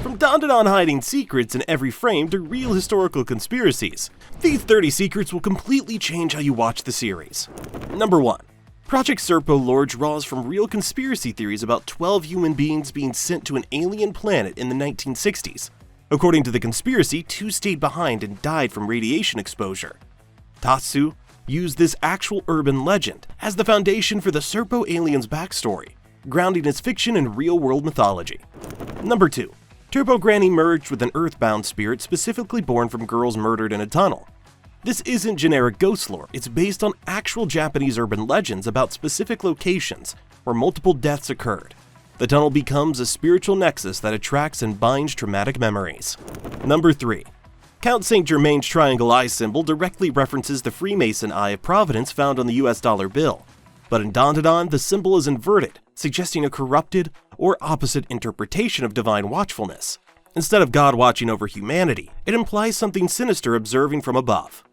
From DanDaDan hiding secrets in every frame to real historical conspiracies, these 30 secrets will completely change how you watch the series. Number 1. Project Serpo lore draws from real conspiracy theories about 12 human beings being sent to an alien planet in the 1960s. According to the conspiracy, 2 stayed behind and died from radiation exposure. Tatsu used this actual urban legend as the foundation for the Serpo aliens' backstory, grounding its fiction in real-world mythology. Number 2. Turbo Granny merged with an earthbound spirit specifically born from girls murdered in a tunnel. This isn't generic ghost lore, it's based on actual Japanese urban legends about specific locations where multiple deaths occurred. The tunnel becomes a spiritual nexus that attracts and binds traumatic memories. Number 3. Count Saint Germain's triangle eye symbol directly references the Freemason Eye of Providence found on the US dollar bill. But in DanDaDan, the symbol is inverted, suggesting a corrupted or opposite interpretation of divine watchfulness. Instead of God watching over humanity, it implies something sinister observing from above.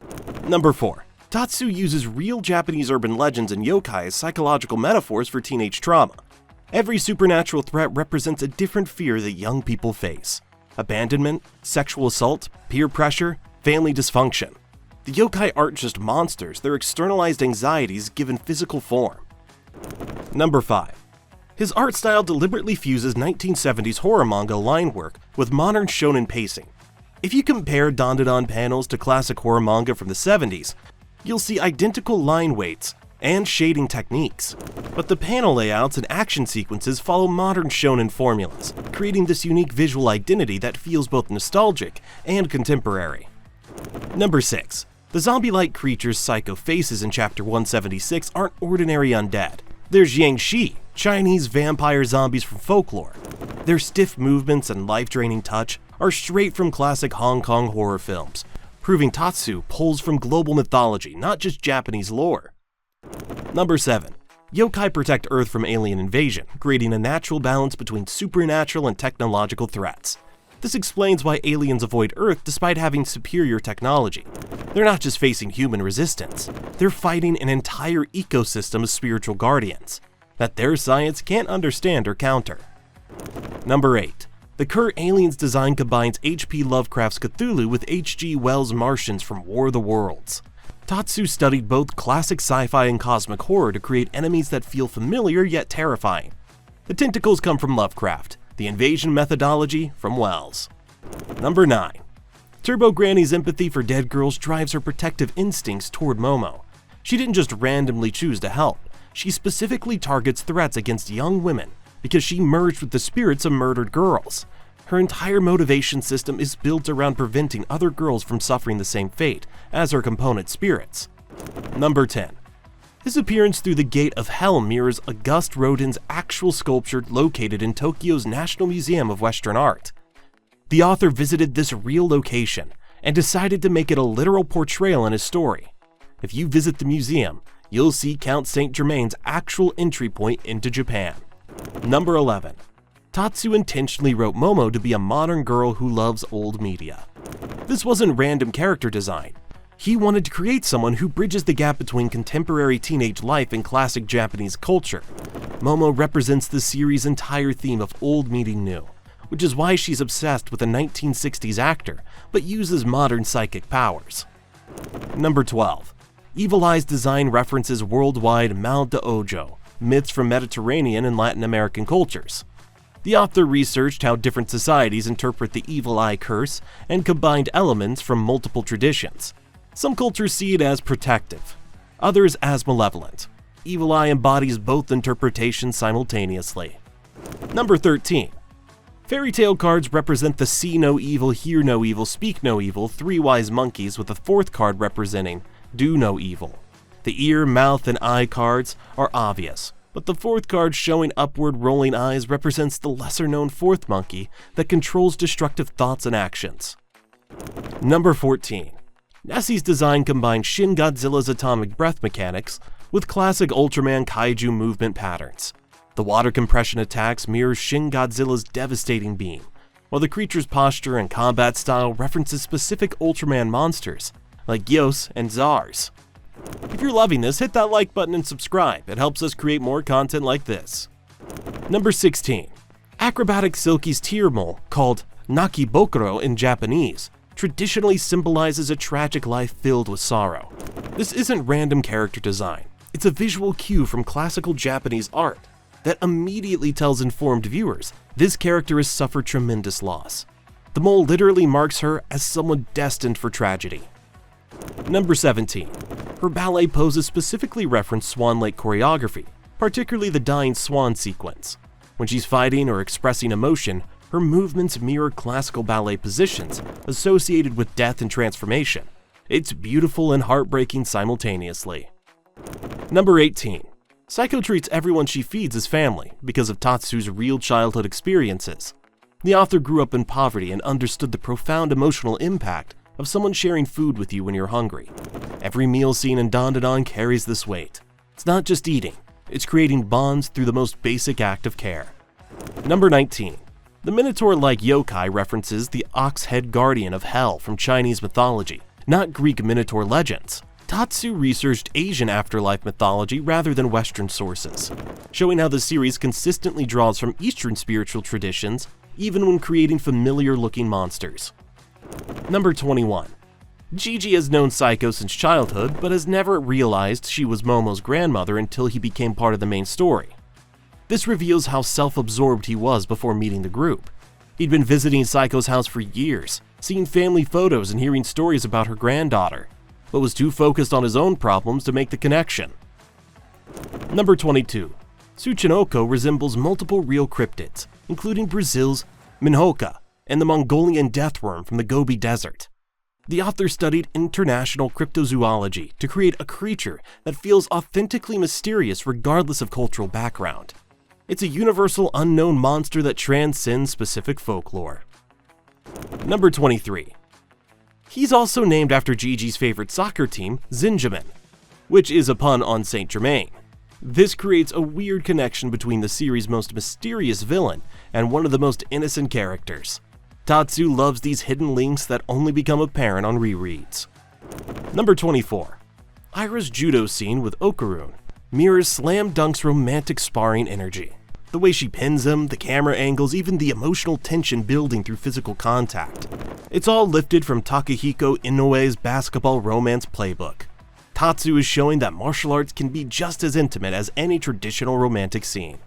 Number 4. Tatsu uses real Japanese urban legends and yokai as psychological metaphors for teenage trauma. Every supernatural threat represents a different fear that young people face. Abandonment, sexual assault, peer pressure, family dysfunction. The yokai aren't just monsters, they're externalized anxieties given physical form. Number 5. His art style deliberately fuses 1970s horror manga line work with modern shonen pacing. If you compare DanDaDan panels to classic horror manga from the 70s, you'll see identical line weights and shading techniques. But the panel layouts and action sequences follow modern shonen formulas, creating this unique visual identity that feels both nostalgic and contemporary. Number 6. The zombie-like creatures Psycho faces in Chapter 176 aren't ordinary undead. There's Yangshi, Chinese vampire zombies from folklore. Their stiff movements and life-draining touch are straight from classic Hong Kong horror films, proving Tatsu pulls from global mythology, not just Japanese lore. Number 7. Yokai protect Earth from alien invasion, creating a natural balance between supernatural and technological threats. This explains why aliens avoid Earth despite having superior technology. They're not just facing human resistance, they're fighting an entire ecosystem of spiritual guardians that their science can't understand or counter. Number 8. The Kerr aliens design combines H.P. Lovecraft's Cthulhu with H.G. Wells' Martians from War of the Worlds. Tatsu studied both classic sci-fi and cosmic horror to create enemies that feel familiar yet terrifying. The tentacles come from Lovecraft, the invasion methodology from Wells. Number 9. Turbo Granny's empathy for dead girls drives her protective instincts toward Momo. She didn't just randomly choose to help, she specifically targets threats against young women because she merged with the spirits of murdered girls. Her entire motivation system is built around preventing other girls from suffering the same fate as her component spirits. Number 10. His appearance through the Gate of Hell mirrors Auguste Rodin's actual sculpture located in Tokyo's National Museum of Western Art. The author visited this real location and decided to make it a literal portrayal in his story. If you visit the museum, you'll see Count Saint Germain's actual entry point into Japan. Number 11. Tatsu intentionally wrote Momo to be a modern girl who loves old media. This wasn't random character design. He wanted to create someone who bridges the gap between contemporary teenage life and classic Japanese culture. Momo represents the series' entire theme of old meeting new, which is why she's obsessed with a 1960s actor, but uses modern psychic powers. Number 12. Evil Eye's design references worldwide mal de ojo, myths from Mediterranean and Latin American cultures. The author researched how different societies interpret the evil eye curse and combined elements from multiple traditions. Some cultures see it as protective, others as malevolent. Evil Eye embodies both interpretations simultaneously. Number 13. Fairy tale cards represent the see no evil, hear no evil, speak no evil, 3 wise monkeys, with a 4th card representing do no evil. The ear, mouth, and eye cards are obvious, but the 4th card showing upward rolling eyes represents the lesser-known 4th monkey that controls destructive thoughts and actions. Number 14. Nessie's design combines Shin Godzilla's atomic breath mechanics with classic Ultraman kaiju movement patterns. The water compression attacks mirror Shin Godzilla's devastating beam, while the creature's posture and combat style references specific Ultraman monsters like Gyos and Zars. If you're loving this, hit that like button and subscribe. It helps us create more content like this. Number 16. Acrobatic Silky's tear mole, called Nakibokuro in Japanese, traditionally symbolizes a tragic life filled with sorrow. This isn't random character design. It's a visual cue from classical Japanese art that immediately tells informed viewers this character has suffered tremendous loss. The mole literally marks her as someone destined for tragedy. Number 17. Her ballet poses specifically reference Swan Lake choreography, particularly the dying swan sequence. When she's fighting or expressing emotion, her movements mirror classical ballet positions associated with death and transformation. It's beautiful and heartbreaking simultaneously. Number 18. Saiko treats everyone she feeds as family because of Tatsu's real childhood experiences. The author grew up in poverty and understood the profound emotional impact of someone sharing food with you when you're hungry. Every meal scene in DanDaDan carries this weight. It's not just eating, it's creating bonds through the most basic act of care. Number 19. The Minotaur-like yokai references the ox-head guardian of hell from Chinese mythology, not Greek Minotaur legends. Tatsu researched Asian afterlife mythology rather than Western sources, showing how the series consistently draws from Eastern spiritual traditions, even when creating familiar-looking monsters. Number 21. Gigi has known Saiko since childhood, but has never realized she was Momo's grandmother until he became part of the main story. This reveals how self-absorbed he was before meeting the group. He'd been visiting Saiko's house for years, seeing family photos and hearing stories about her granddaughter, but was too focused on his own problems to make the connection. Number 22. Tsuchinoko resembles multiple real cryptids, including Brazil's Minhoca and the Mongolian deathworm from the Gobi Desert. The author studied international cryptozoology to create a creature that feels authentically mysterious regardless of cultural background. It's a universal unknown monster that transcends specific folklore. Number 23. He's also named after Gigi's favorite soccer team, Zinjamin, which is a pun on Saint Germain. This creates a weird connection between the series' most mysterious villain and one of the most innocent characters. Tatsu loves these hidden links that only become apparent on rereads. Number 24. Ira's judo scene with Okarun mirrors Slam Dunk's romantic sparring energy. The way she pins him, the camera angles, even the emotional tension building through physical contact. It's all lifted from Takehiko Inoue's basketball romance playbook. Tatsu is showing that martial arts can be just as intimate as any traditional romantic scene.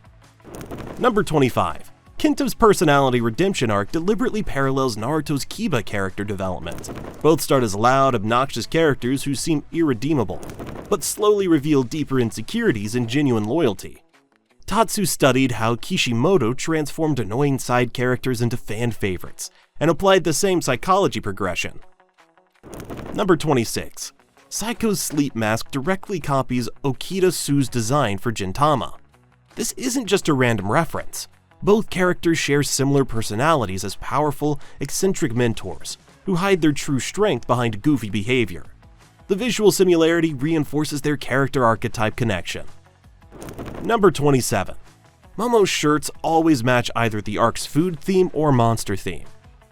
Number 25. Kinto's personality redemption arc deliberately parallels Naruto's Kiba character development. Both start as loud, obnoxious characters who seem irredeemable, but slowly reveal deeper insecurities and genuine loyalty. Tatsu studied how Kishimoto transformed annoying side characters into fan favorites, and applied the same psychology progression. Number 26. Saiko's sleep mask directly copies Okita Su's design for Gintama. This isn't just a random reference. Both characters share similar personalities as powerful, eccentric mentors, who hide their true strength behind goofy behavior. The visual similarity reinforces their character archetype connection. Number 27. Momo's shirts always match either the arc's food theme or monster theme.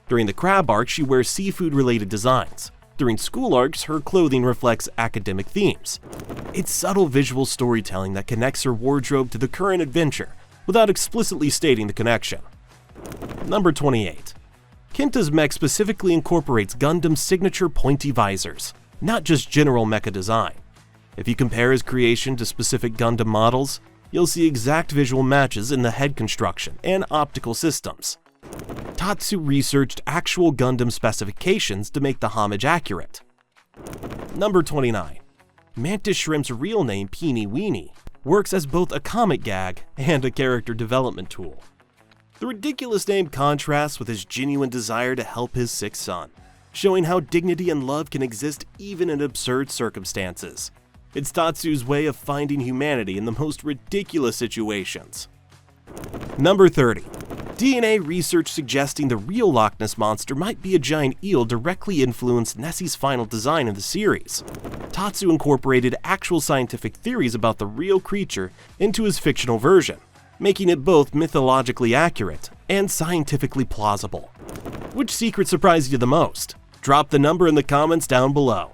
During the crab arc, she wears seafood-related designs. During school arcs, her clothing reflects academic themes. It's subtle visual storytelling that connects her wardrobe to the current adventure, without explicitly stating the connection. Number 28. Kinta's mech specifically incorporates Gundam's signature pointy visors, not just general mecha design. If you compare his creation to specific Gundam models, you'll see exact visual matches in the head construction and optical systems. Tatsu researched actual Gundam specifications to make the homage accurate. Number 29. Mantis Shrimp's real name, Peeny Weenie, works as both a comic gag and a character development tool. The ridiculous name contrasts with his genuine desire to help his sick son, showing how dignity and love can exist even in absurd circumstances. It's Tatsu's way of finding humanity in the most ridiculous situations. Number 30. DNA research suggesting the real Loch Ness Monster might be a giant eel directly influenced Nessie's final design of the series. Tatsu incorporated actual scientific theories about the real creature into his fictional version, making it both mythologically accurate and scientifically plausible. Which secret surprised you the most? Drop the number in the comments down below.